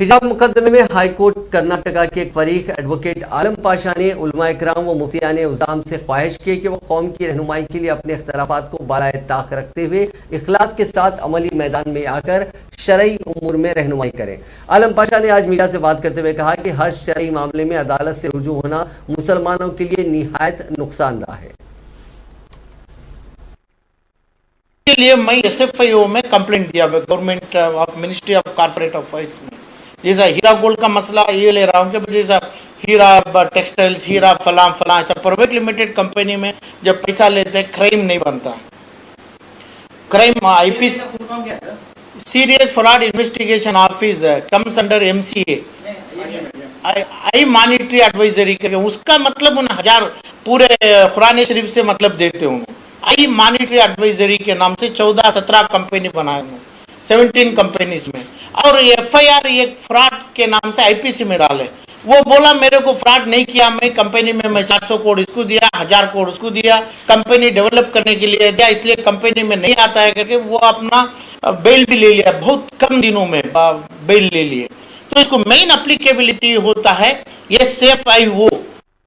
हिजाब मुकदमे में हाईकोर्ट कर्नाटका के एक फरीक एडवोकेट आलम पाशा ने उलमा इकराम व मुफ्तियान उज़ाम से ख्वाहिश की कि वो कौम की रहनुमाई के लिए अपने इख्तलाफात को बालाए ताक रखते हुए इखलास के साथ अमली मैदान में आकर शरई उमूर में रहनुमाई करें। आलम पाशा ने आज मीडिया से बात करते हुए कहा कि हर शरई मामले में अदालत से रुजू होना मुसलमानों के लिए निहायत नुकसानदा है। के लिए मैं SFIO में कंप्लेंट दिया government of ministry of corporate affairs में। जैसा हीरा गोल्ड का मसला ये ले रहा हूँ कि जैसा हीरा टेक्सटाइल्स, हीरा फलां फलां, ऐसा प्राइवेट लिमिटेड कंपनी में जब पैसा लेते हैं क्राइम नहीं बनता। Crime IPC serious fraud investigation office comes under MCA आई मॉनिटरी एडवाइजरी करके, उसका मतलब उन हजार पूरे कुरान शरीफ से मतलब देते हूँ। आई मॉनिटरी एडवाइजरी के नाम से 14-17 कंपनी बनाए हूँ 17 कंपनीज में, और FIR एक फ्रॉड के नाम से IPC में डाले। वो बोला मेरे को फ्रॉड नहीं किया, मैं कंपनी में मैं 400 करोड़ इसको दिया, 1000 करोड़ उसको दिया, कंपनी डेवलप करने के लिए दिया, इसलिए कंपनी में नहीं आता है करके वो अपना बेल भी ले लिया, बहुत कम दिनों में बेल ले लिए। तो इसको मेन अप्लीकेबिलिटी होता है SFIO